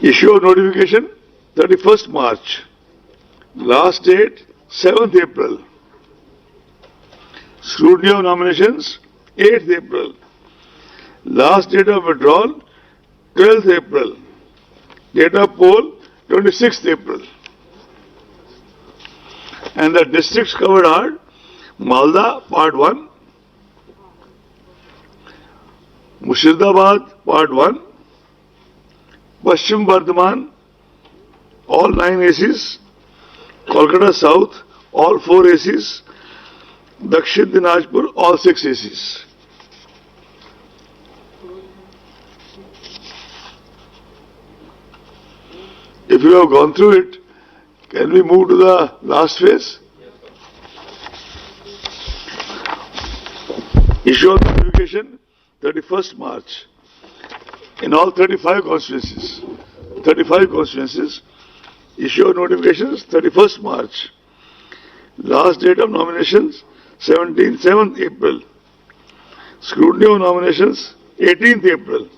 Speaker 1: Issue of notification, 31st March. Last date, 7th April. Scrutiny of nominations, 8th April. Last date of withdrawal, 12th April. Date of poll, 26th April. And the districts covered are Malda, Part 1, Murshidabad, Part 1, Paschim Bardhaman, all 9 ACs, Kolkata South, all 4 ACs, Dakshin Dinajpur, all 6 ACs. If you have gone through it, can we move to the last phase? Issue of notification, 31st March. In all 35 constituencies. 35 constituencies. Issue of notifications, 31st March. Last date of nominations, 7th April. Scrutiny of nominations, 18th April.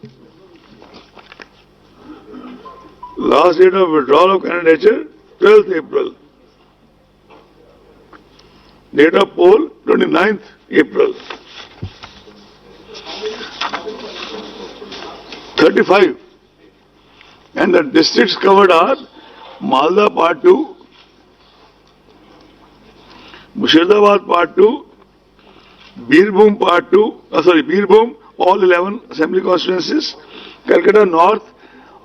Speaker 1: Last date of withdrawal of candidature, 12th April. Date of poll, 29th April. 35. And the districts covered are Malda Part 2, Murshidabad Part 2, Birbhum Part 2, Birbhum, all 11 assembly constituencies, Calcutta North,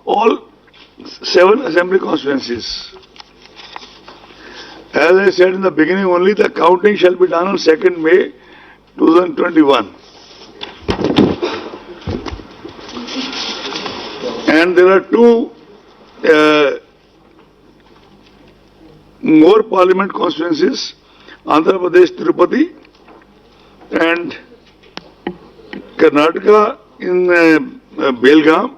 Speaker 1: all 7 assembly constituencies. As I said in the beginning only, the counting shall be done on 2nd May 2021. And there are 2 more parliament constituencies, Andhra Pradesh, Tirupati, and Karnataka in Belgaum.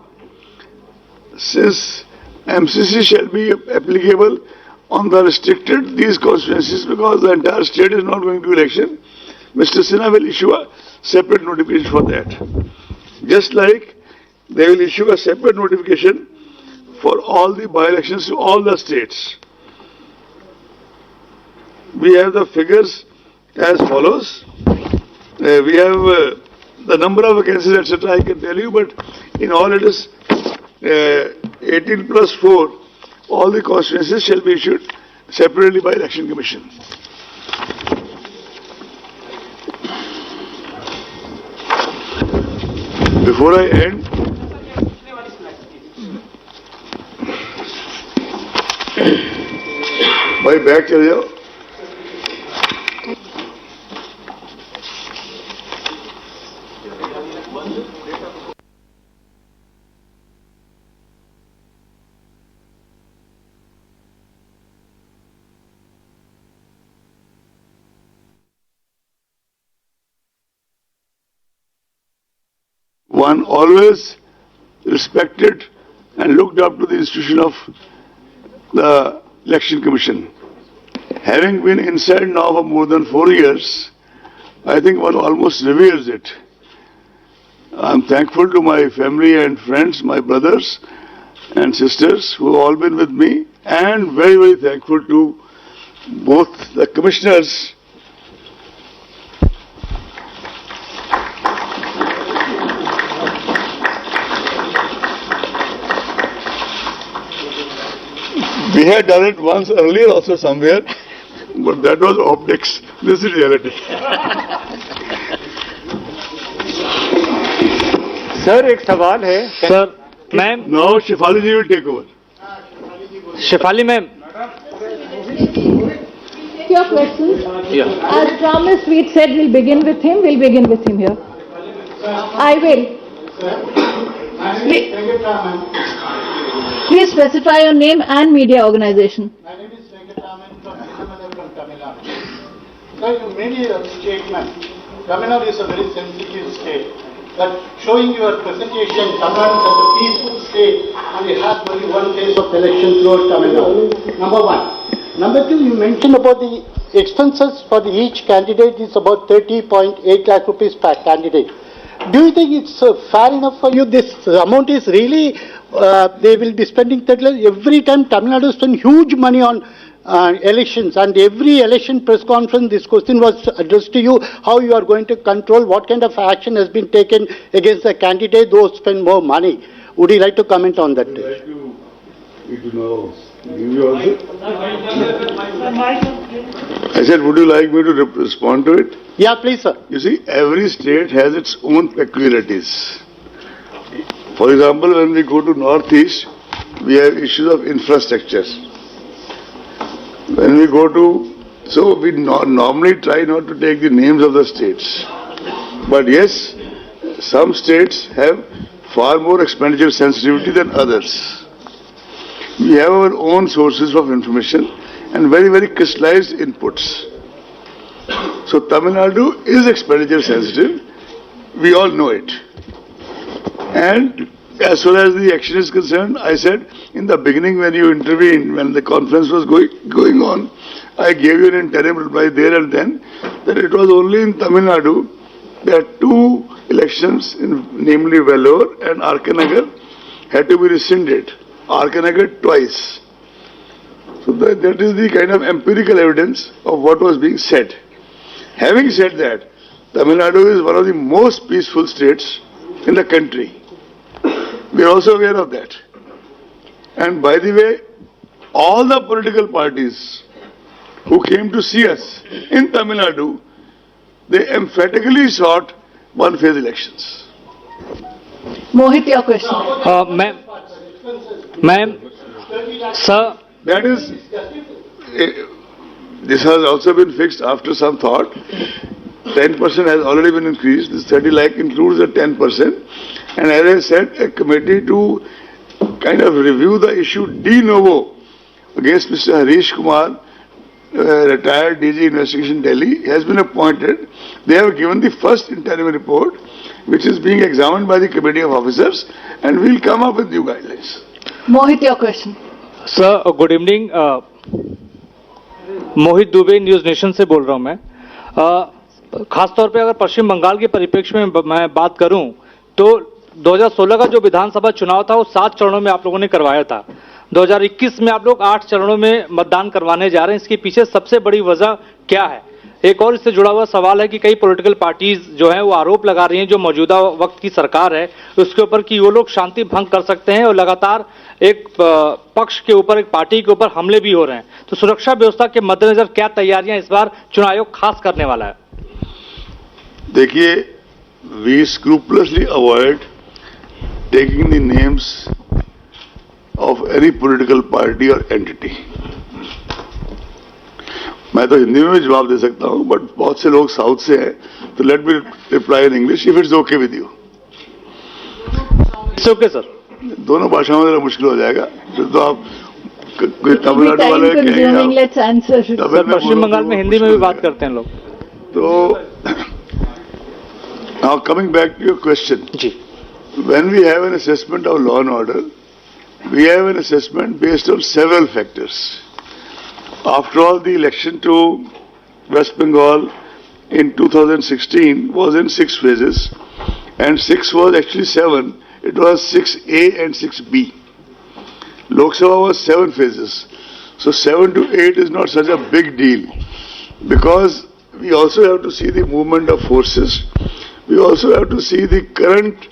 Speaker 1: Since MCC shall be applicable on the restricted these constituencies because the entire state is not going to election, Mr. Sinha will issue a separate notification for that. Just like they will issue a separate notification for all the by-elections to all the states. We have the figures as follows. We have the number of vacancies, etc. I can tell you, but in all it is 18 plus 4. All the constituencies shall be issued separately by Election Commission. Before I end, भाई bag चले जाओ. One always respected and looked up to the institution of the Election Commission. Having been inside now for more than 4 years, I think one almost reveres it. I'm thankful to my family and friends, my brothers and sisters who have all been with me, and very, very thankful to both the commissioners We had done it once earlier also somewhere, but that was optics. This is reality.
Speaker 4: Sir एक सवाल है sir ma'am.
Speaker 1: Now Shefali ji will take over.
Speaker 4: Shefali ma'am.
Speaker 3: Your questions?
Speaker 4: Yeah.
Speaker 3: As promised, we said we'll begin with him. We'll begin with him here. I will. Please specify your name and media organization.
Speaker 2: My name is Venkataraman from Vinamala from Tamil Nadu. Sir, you made a statement. Tamil Nadu is a very sensitive state. But showing your presentation, Tamil Nadu is a peaceful state and it has only one phase of election throughout Tamil Nadu. Number one. Number two, you mentioned about the expenses for each candidate is about 30.8 lakh rupees per candidate. Do you think it's fair enough for you? This amount is really, they will be spending 30 lakhs. Every time Tamil Nadu spend huge money on elections, and every election press conference this question was addressed to you, how you are going to control, what kind of action has been taken against the candidate those spend more money. Would you like to comment on that?
Speaker 1: I said, would you like me to respond to it?
Speaker 2: Yeah, please, sir.
Speaker 1: You see, every state has its own peculiarities. For example, when we go to Northeast, we have issues of infrastructure. When we go to, so we normally try not to take the names of the states. But yes, some states have far more expenditure sensitivity than others. We have our own sources of information and very, very crystallized inputs. So Tamil Nadu is expenditure sensitive. We all know it. And as far as the action is concerned, I said in the beginning when you intervened, when the conference was going on, I gave you an interim reply there and then that it was only in Tamil Nadu that 2 elections, namely Vellore and Arkanagar, had to be rescinded. Arkanagar twice. So that is the kind of empirical evidence of what was being said. Having said that, Tamil Nadu is one of the most peaceful states in the country. We are also aware of that. And by the way, all the political parties who came to see us in Tamil Nadu they emphatically sought one-phase elections.
Speaker 3: Mohit, your question.
Speaker 4: Ma'am sir
Speaker 1: That is, this has also been fixed after some thought. 10% has already been increased. This 30 lakh includes the 10%. And as I said, a committee to kind of review the issue de novo against Mr. Harish Kumar, retired DG Investigation Delhi, has been appointed. They have given the first interim report, which is being examined by the committee of officers, and we'll come up with new guidelines.
Speaker 3: Mohit, your question.
Speaker 4: Sir good evening, Mohit Dubey news nation से बोल रहा हूं मैं। खासतौर पे अगर पश्चिम बंगाल के परिप्रेक्ष्य में मैं बात करूं तो 2016 का जो विधानसभा चुनाव था वो 7 चरणों में आप लोगों ने करवाया था। 2021 में आप लोग 8 चरणों में मतदान करवाने जा रहे हैं। इसके पीछे सबसे बड़ी वजह क्या है? एक और इससे जुड़ा हुआ सवाल है कि कई पॉलिटिकल पार्टीज जो हैं वो आरोप लगा रही हैं जो मौजूदा वक्त की सरकार है उसके ऊपर कि वो लोग शांति भंग कर सकते हैं और लगातार एक पक्ष के ऊपर, एक पार्टी के ऊपर हमले भी हो रहे हैं। तो सुरक्षा व्यवस्था के मद्देनजर क्या तैयारियां इस बार चुनाव आयोग खास करने वाला है?
Speaker 1: देखिए, we scrupulously avoid taking the names of any political party or entity. मैं तो हिंदी में भी जवाब दे सकता हूं, बट बहुत से लोग साउथ से हैं, तो let me reply in English if it's okay with you.
Speaker 4: It's okay sir.
Speaker 1: दोनों भाषाओं में जरा मुश्किल हो जाएगा, फिर तो आप कोई तमिलनाडु वाले
Speaker 3: Time consuming,
Speaker 1: कहेंगे
Speaker 3: let's answer.
Speaker 4: सर पश्चिम बंगाल में हिंदी में भी बात करते हैं लोग।
Speaker 1: तो now coming back to your question,
Speaker 4: जी
Speaker 1: when we have an assessment of law and order, we have an assessment based on several factors. After all, the election to West Bengal in 2016 was in 6 phases, and 6 was actually 7. It was 6A and 6B. Lok Sabha was 7 phases. So 7 to 8 is not such a big deal, because we also have to see the movement of forces. We also have to see the current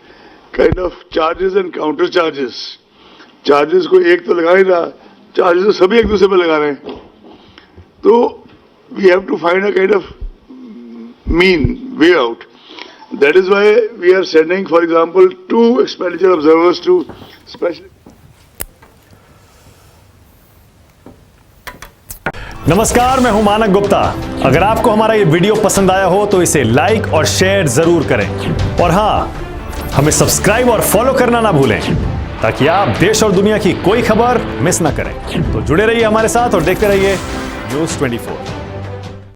Speaker 1: kind of charges and counter charges. Charges को एक तो लगा ही रहा, charges तो सभी एक दूसरे पे लगा रहे हैं। तो we have to find a kind of mean way out. That is why we are sending, for example, 2 expenditure observers to special.
Speaker 5: नमस्कार, मैं हूं मानक गुप्ता। अगर आपको हमारा ये वीडियो पसंद आया हो तो इसे लाइक और शेयर जरूर करें, और हां, हमें सब्सक्राइब और फॉलो करना ना भूलें ताकि आप देश और दुनिया की कोई खबर मिस ना करें। तो जुड़े रहिए हमारे साथ और देखते रहिए न्यूज़ 24।